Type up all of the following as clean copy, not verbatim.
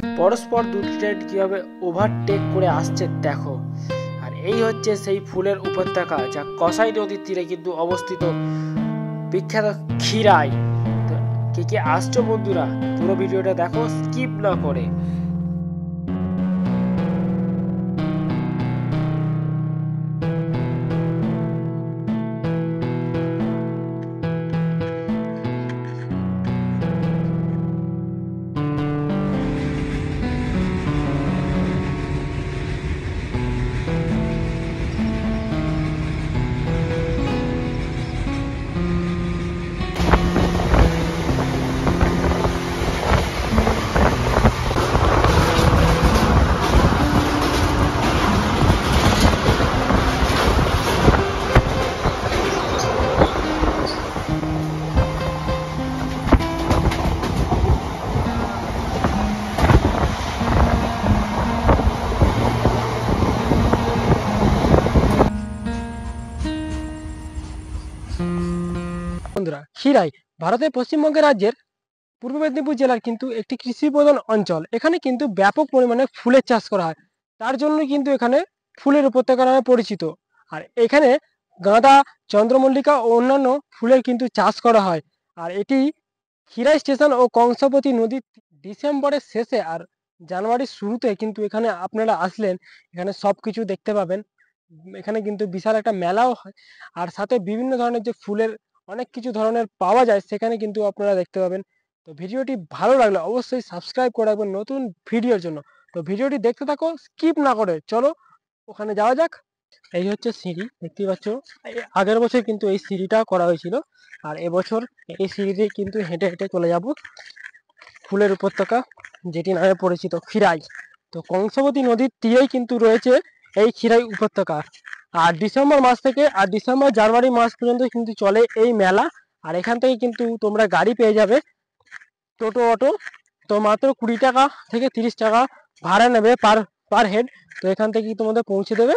পরস্পর দুটি ট্রেন কীভাবে ওভারটেক করে আসছে দেখো। আর এই হচ্ছে সেই ফুলের উপত্যকা যা কসাই নদীর তীরে কিন্তু অবস্থিত বিখ্যাত খিরাই। তো কে আসছো বন্ধুরা, পুরো ভিডিওটা দেখো স্কিপ না করে। বন্ধুরা, খিরাই ভারতের পশ্চিমবঙ্গ রাজ্যের পূর্ব মেদিনীপুর জেলার কিন্তু একটি কৃষি প্রধান অঞ্চল। এখানে কিন্তু ব্যাপক পরিমাণে ফুলের চাষ করা হয়, তার জন্য কিন্তু এখানে ফুলের উপত্যকা নামে পরিচিত। আর এখানে গাঁদা, চন্দ্রমল্লিকা ও অন্যান্য ফুলের কিন্তু চাষ করা হয়। আর এটি খিরাই স্টেশন ও কংসাবতী নদীর ডিসেম্বরের শেষে আর জানুয়ারির শুরুতে কিন্তু এখানে আপনারা আসলেন এখানে সব কিছু দেখতে পাবেন। এখানে কিন্তু বিশাল একটা মেলাও হয়, আর সাথে বিভিন্ন ধরনের যে ফুলের অনেক কিছু ধরনের পাওয়া যায় সেখানে কিন্তু আপনারা দেখতে পাবেন। তো ভিডিওটি ভালো লাগলে অবশ্যই সাবস্ক্রাইব করে রাখবেন নতুন ভিডিওর জন্য। তো ভিডিওটি দেখতে থাকো স্কিপ না করে, চলো ওখানে যাওয়া যাক। এই হচ্ছে সিঁড়ি, দেখতেই পাচ্ছ। আগের বছর কিন্তু এই সিঁড়িটা করা হয়েছিল, আর এবছর এই সিঁড়ি দিয়ে কিন্তু হেঁটে হেঁটে চলে যাব ফুলের উপত্যকা, যেটি নামে পরিচিত খিরাই। তো কংসাবতী নদীর তীরেই কিন্তু রয়েছে এই খিরাই উপত্যকা। আর ডিসেম্বর মাস থেকে আর ডিসেম্বর জানুয়ারি মাস পর্যন্ত কিন্তু চলে এই মেলা। আর এখান থেকে কিন্তু তোমরা গাড়ি পেয়ে যাবে, টোটো, অটো। তো মাত্র 20 টাকা থেকে 30 টাকা ভাড়া নেবে পার পার হেড। তো এখান থেকে তোমাদের পৌঁছে দেবে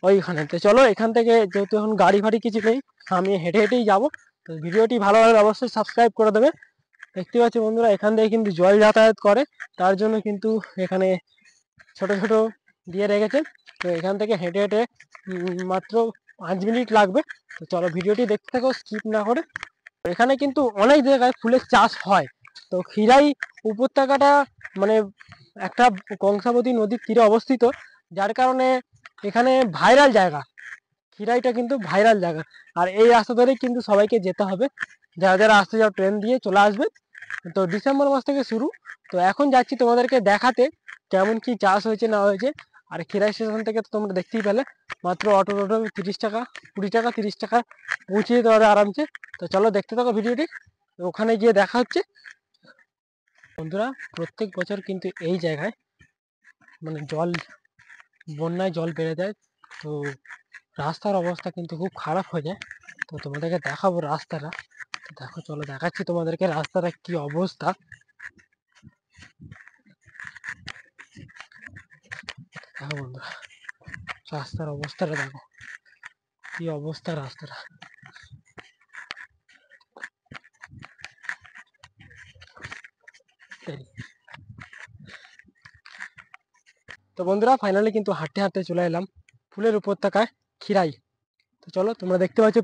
ওইখানে। তো চলো এখান থেকে, যেহেতু এখন গাড়ি ফাড়ি কিছু নেই, আমি হেঁটে হেঁটেই যাবো। তো ভিডিওটি ভালো লাগলে অবশ্যই সাবস্ক্রাইব করে দেবে। দেখতে পাচ্ছি বন্ধুরা, এখান থেকে কিন্তু জল যাতায়াত করে, তার জন্য কিন্তু এখানে ছোট ছোট দিয়ে রেখেছে। তো এখান থেকে হেঁটে হেঁটে মাত্র 5 মিনিট লাগবে। তো চলো ভিডিওটি দেখতে থাকো স্কিপ না করে। এখানে কিন্তু অনেক জায়গায় ফুলের চাষ হয়। তো খিরাই উপত্যকাটা মানে একটা কংসাবতী নদীর তীরে অবস্থিত, যার কারণে এখানে ভাইরাল জায়গা। খিরাইটা কিন্তু ভাইরাল জায়গা। আর এই রাস্তা ধরেই কিন্তু সবাইকে যেতে হবে, যারা যারা আসতে যাও ট্রেন দিয়ে চলে আসবে। তো ডিসেম্বর মাস থেকে শুরু। তো এখন যাচ্ছি তোমাদেরকে দেখাতে কেমন কি চাষ হয়েছে না হয়েছে। আর খিরাই স্টেশন থেকে তো তোমরা দেখতেই পেলে, মাত্র অটো 30 টাকা, 20 টাকা 30 টাকা পৌঁছে যেতে পারে আরামসে। তো চলো দেখতে থাকো ভিডিওটি, ওখানে গিয়ে দেখা হচ্ছে। বন্ধুরা, প্রত্যেক বছর কিন্তু এই জায়গায় মানে বন্যায় জল বেড়ে যায়। তো রাস্তার অবস্থা কিন্তু খুব খারাপ হয়ে যায়। তো তোমাদেরকে দেখাবো রাস্তাটা। তো দেখো, চলো দেখাচ্ছি তোমাদেরকে রাস্তাটা কি অবস্থা। দেখো বন্ধুরা, রাস্তার অবস্থাটা দেখো কি অবস্থা রাস্তাটা। তো বন্ধুরা, ফাইনালি কিন্তু হাঁটতে হাঁটতে চলে এলাম ফুলের উপত্যকায় খিরাই। তো চলো, তোমরা দেখতে পাচ্ছ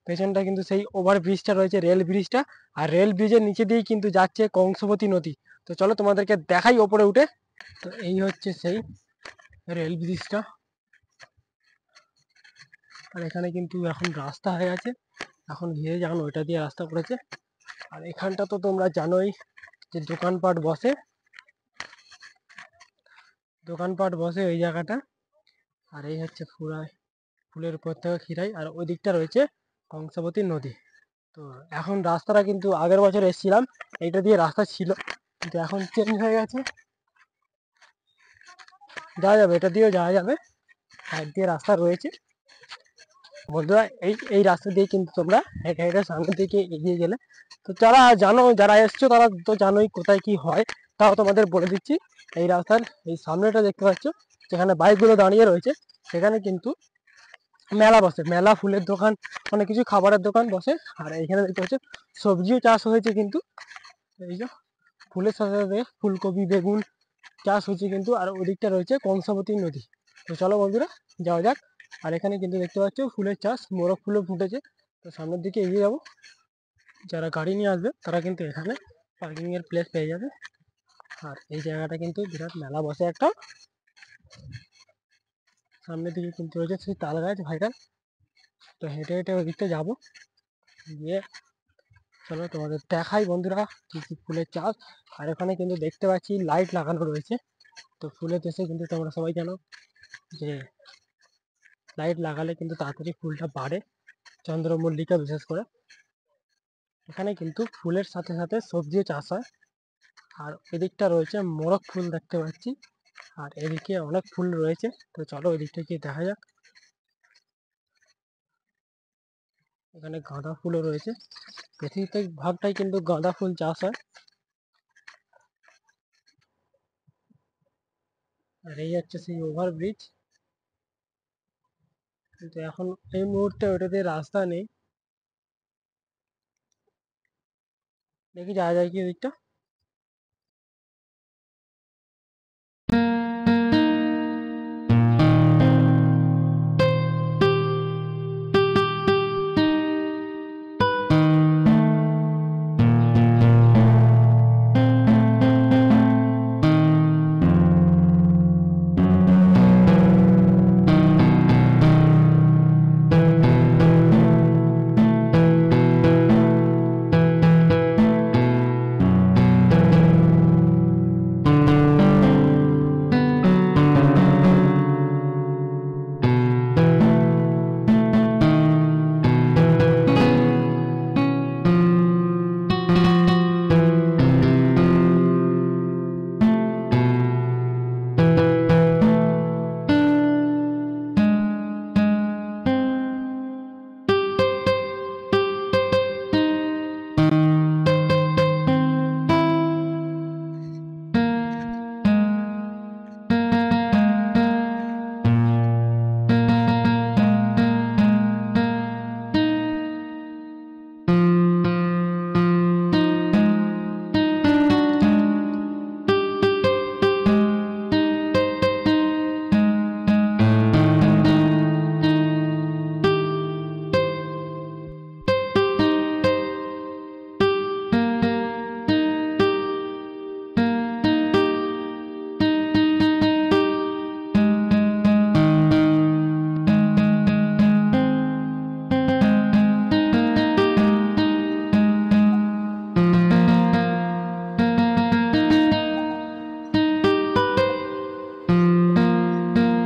পেছনটা কিন্তু সেই ওভার ব্রিজটা রয়েছে, রেল ব্রিজটা। আর রেল ব্রিজের নিচে দিয়েই কিন্তু যাচ্ছে কংসাবতী নদী। তো চলো তোমাদেরকে দেখাই ওপরে উঠে। তো এই হচ্ছে সেই রেল ব্রিজটা। আর এখানে কিন্তু এখন রাস্তা হয়ে গেছে, এখন ঘিরে যান ওইটা দিয়ে রাস্তা করেছে। আর এখানটা তো তোমরা জানোই যে দোকানপাট বসে ওই জায়গাটা। আর এই হচ্ছে ফুলের উপত্যকা খিরাই, আর ওই দিকটা রয়েছে কংসাবতী নদী। তো এখন রাস্তাটা কিন্তু আগের বছর এসেছিলাম এইটা দিয়ে রাস্তা ছিল, কিন্তু এখন চেঞ্জ হয়ে গেছে। যাওয়া যাবে, এটা দিয়েও যাওয়া যাবে, সাইড দিয়ে রাস্তা রয়েছে। বন্ধুরা, এই রাস্তা দিয়ে কিন্তু তোমরা হেঁটে হেঁটে সামনের দিকে এগিয়ে গেলে, তো যারা এসছো তারা তো জানোই কোথায় কি হয়। তাও তোমাদের বলে দিচ্ছি, এই রাস্তার এই সামনেটা দেখতে পাচ্ছ, যেখানে বাইকগুলো দাঁড়িয়ে রয়েছে, সেখানে কিন্তু মেলা বসে। মেলা, ফুলের দোকান, অনেক কিছু খাবারের দোকান বসে। আর এইখানে দেখতে পাচ্ছ সবজিও চাষ হয়েছে কিন্তু। এই যে ফুলের সাথে সাথে ফুলকপি, বেগুন, চাষ হচ্ছে কিন্তু, আর ওদিকটা রয়েছে কংসাবতী নদী। তো চলো বন্ধুরা যাওয়া যাক। আর এখানে কিন্তু দেখতে পাচ্ছ ফুলের চাষ, মোরগ ফুলও ফুটেছে। তো সামনের দিকে এগিয়ে যাবো। যারা গাড়ি নিয়ে আসবে তারা কিন্তু এখানে পার্কিং এর প্লেস পেয়ে যাবে। আর এই জায়গাটা কিন্তু বিরাট মেলা বসে একটা। সামনের দিকে কিন্তু রয়েছে সেই তাল গাছ ভাইরাল। তো হেঁটে হেঁটে ওই দিকটা যাবো, গিয়ে চলো তোমাদের দেখাই বন্ধুরা কি কি ফুলের চাষ। আর এখানে কিন্তু দেখতে পাচ্ছি লাইট লাগানো রয়েছে। তো ফুলের দেশে কিন্তু তোমরা সবাই জানো যে লাইট লাগালে কিন্তু তাড়াতাড়ি ফুলটা বাড়ে, চন্দ্রমল্লিকা বিশেষ করে। এখানে কিন্তু ফুলের সাথে সাথে সবজিও চাষ হয়। আর এদিকটা রয়েছে মোরগ ফুল দেখতে পাচ্ছি, আর এদিকে অনেক ফুল রয়েছে। তো চলো ওই দিকটা গিয়ে দেখা যাক। এখানে গাঁদা ফুলও রয়েছে, বেশিরভাগ ভাগটাই কিন্তু গাঁদা ফুল চাষ হয়। আর এই হচ্ছে সেই ওভারব্রিজ, কিন্তু এখন এই মুহূর্তে ওটাতে রাস্তা নেই। দেখি যাওয়া যায় কি ওইদিকটা।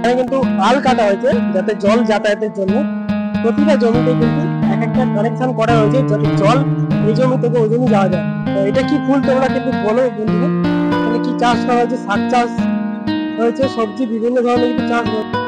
এখানে কিন্তু আল কাটা হয়েছে যাতে জল যাতায়াতের জন্য। প্রতিটা জমিতে কিন্তু এক একটা কানেকশন করা হয়েছে যাতে জল এই জমি থেকে ওই জমি যাওয়া যায়। তো এটা কি ফুল তোমরা কিন্তু বলো বন্ধুরা, এখানে কি চাষ করা হয়েছে? শাক চাষ হয়েছে, সবজি বিভিন্ন ধরনের কিন্তু চাষ হয়েছে।